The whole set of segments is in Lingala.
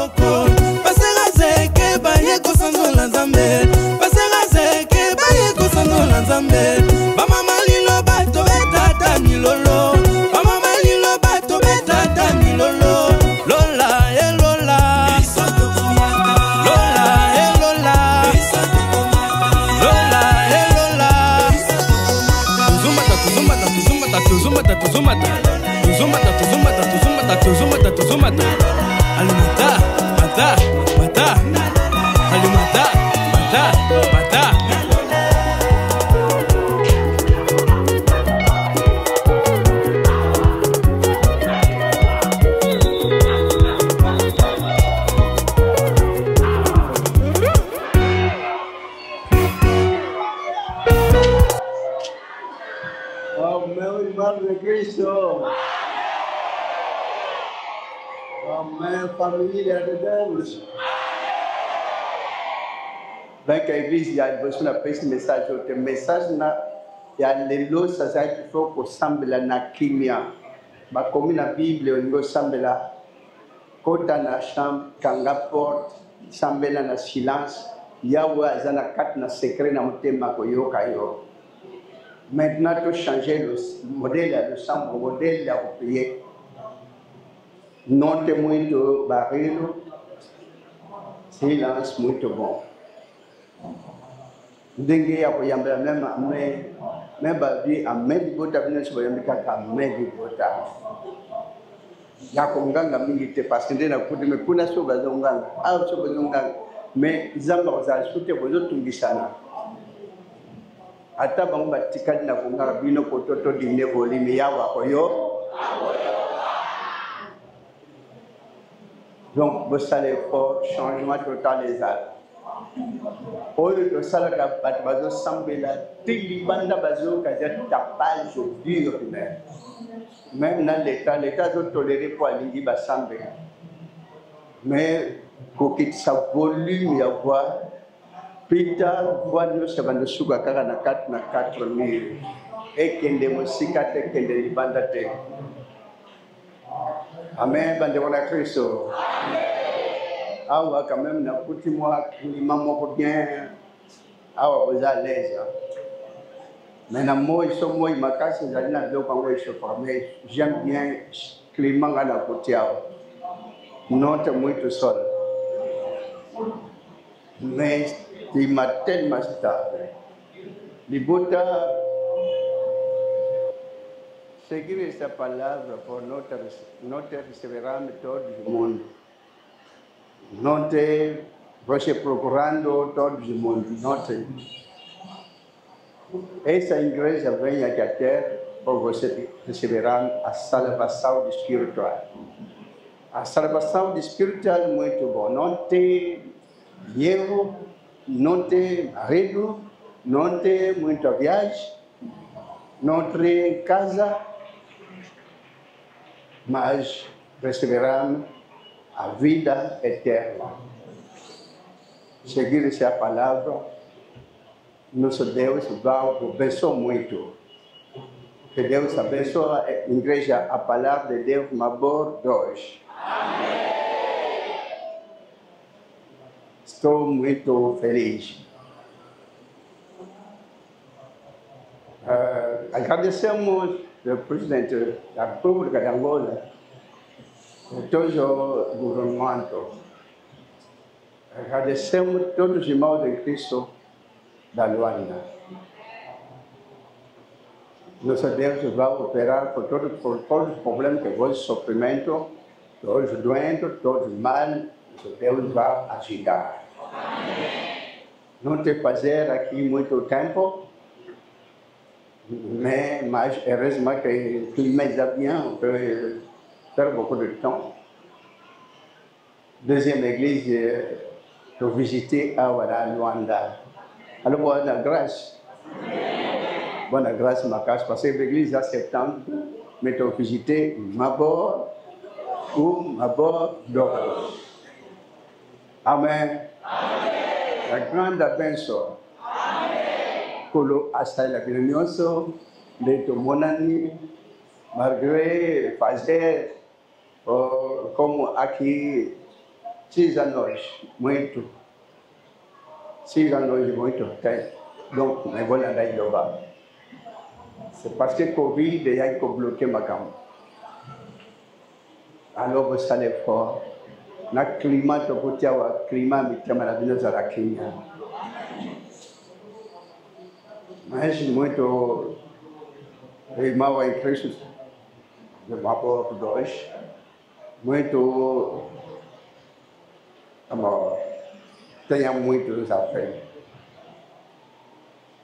maboko basera zeke baye kosanzola nzambe basera zeke baye kosanzola nzambe bamama lilo bato betata milolo bamama lilo bato betata milolo lola e lola lola e lola lola e lola tuzumata alimata mata mata alimata mata mata Oh, meu irmão de Cristo. Amém, família de Deus. Bem que a igreja já depois na esse mensagem, o mensagem na já lelo sazai que foi com sambela na quimia, mas como na Bíblia o nego sambela kota na cham kanga porte sambela na silence yawe azana kat na secret na mutema ko yo kayo. Maintenant tu changer le modèle de chambre, modèle à payer. Non te muito barreiro, silence muito bom. Dengue ya kuyambela me babi amedi bota bina so yambika ka amedi bota. Ya konganga mingi te pasinde na kuti me kuna so bazonganga, au so bazonganga. Me zamba bazasute bozo tungisana. Ata bango batikali na konganga bino kototo dine volimi yawa koyo. Donc, vous allez faire changement total des arbres. Au lieu de ça, bazo sambela, tilibanda bazo kaza tapage dur même dans l'État doit tolérer pour aller dire basambe. Mais pour qu'il sa volume y avoir, Peter voit nous se vendre sous la 44 na 4000 et qu'il y a des musiques et qu'il y a des bandes. Amen, bandewona Kristo. Awa quand même na kuti moi kulima moko bien. Awa vous à l'aise. Mais na moi so moi makasi zalina do kwa moi so mais j'aime bien climat na kuti awa. Not muito sol. Mais il m'a tellement stable. Libota seguir esta palavra por não te receberá todo o mundo. Não te você procurando todo o mundo. Não te. Essa igreja vem aqui até por você receberá a salvação espiritual. A salvação espiritual é muito boa. Não tem erro, não tem medo, não tem muita viagem, não tem casa. Mas receberão a vida eterna. Seguir essa palavra, nosso Deus vai abençoar muito. Que Deus abençoe a igreja, a palavra de Deus, Mabor 2. Amém. Estou muito feliz. Agradecemos o presidente da República de Angola, todo o governo. Agradecemos todos os irmãos de Cristo da Luanda. Nosso Deus vai operar por todos os problemas que você sofrimento, todos os doentes, todos os males. Nosso Deus vai ajudar. Não te fazer aqui muito tempo. Mais heureusement que le climat est bien, on peut faire beaucoup de temps. Deuxième église, pour visiter à Luanda. Alors, bonne grâce. Bonne grâce, ma casse, parce que l'église à septembre, mais tu as visité Mabor ou Mabor d'Or. Amen. La grande benção. Kolo hasta la glorioso de tu monani, malgré fazer como aqui 6 ans muito. 6 ans muito. Donc, mais voilà, là, il y va. C'est parce que Covid, il y a bloqué ma gamme. Alors, vous allez fort. Le climat, le climat, la Kenya. Mais je suis muito. Irmão em Cristo, de uma boa dois, muito. Tenha muitos desafios.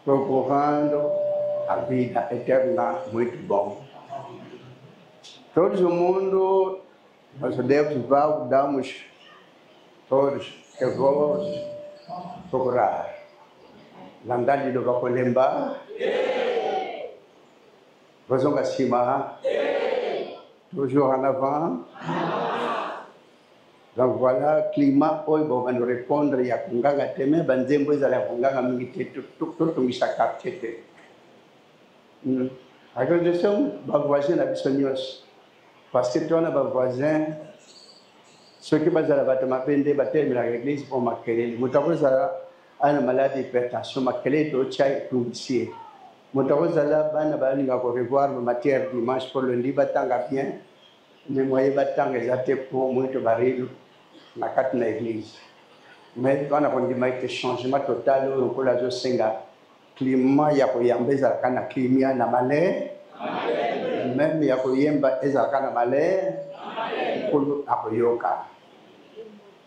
Procurando a vida eterna, muito bom. Todo o mundo, nós damos todos que vamos procurar. Landali do Vacolemba. Vazonga Sima. Toujours en avant. Donc voilà, climat, on va nous répondre, il y a Kunganga Teme, Banzembo, il y a Kunganga Mingite, tout Misaka Tete. À cause de ça, ma voisin a besoin. Parce que toi, ma voisin, ceux qui basent à la bâtiment, pendent, bâtiment, l'église, pour ma querelle. Moutarosa a une maladie d'hypertension, ma querelle, tout est tout. Moutarosa a une revoir ma matière dimanche pour lundi, batanga bien. Mais moi, je vais pour moi, je vais na l'église. Mais quand on a dit changement total, on a dit senga climat ya koyambeza kana kimia na malé. Même ya koyemba ezaka na malé. Pour apoyoka.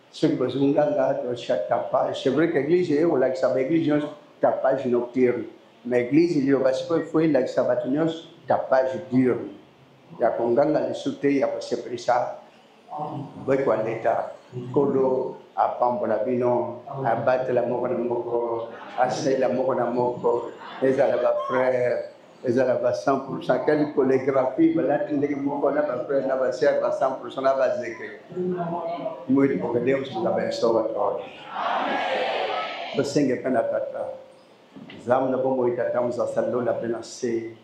Ce que vous avez chaque tapage. C'est vrai que l'église est où la l'église tapage nocturne. Mais l'église il y a parce qu'il faut la sabatonios tapage diurne. Ya konganga le soute ya seprisa beko aleta kolo apambola bino abate la moko na moko ase la moko na moko ezala ba frère ezala ba 100% quelle chorégraphie balati ndenge moko na ba frère na ba sœur ba 100% na ba zeke muito porque Deus nos abençoa a todos. Amen. Você pena tata zamu na bombo itatamos a salona pena se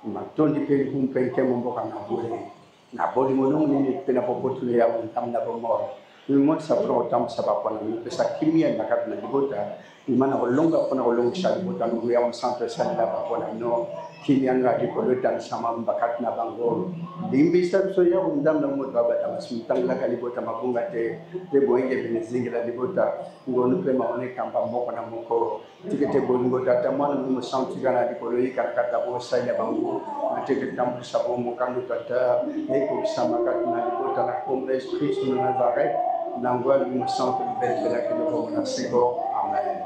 matondi pe kumpenke mboka na bole na boli mono ni pena popotu ya untam na bomo ni mo sa pro tam sa ba kona ni pesa kimia na kat na libota ni mana longa kona longa sa libota no ya on centre sa na ba kona no kimia na di ko tan sama bakat na bango limbi sa so ya undam na mo ba ta masutang la libota mabunga te boenge benezingi la libota ngono pe ma one kamba mo kona mo ko tikete bongo tata mwana mo santi kana di ko yi kata bo sa ya bango ateke tambu sa bo mo kanu tata e ko sama kat na libota na kombe Christ na Nazareth nangwa mo santi belle la ke no na sego amen.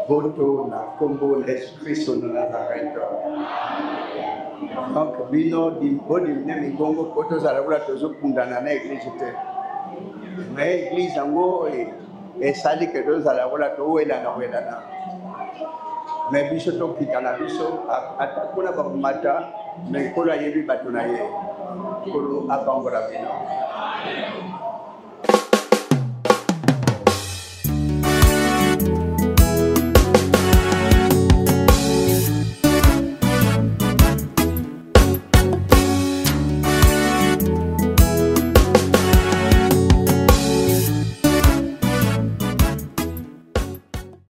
Voto na combo l'Esprit de Nazareth. Donc, bino di bodi nemi gongo koto zarabula tozo kundana na église te. Mais église ango e sali ke tozo zarabula to wela na. Mais biso to kitana biso atakuna ba mata mais kola yebi batuna ye. Kolo abangora bino.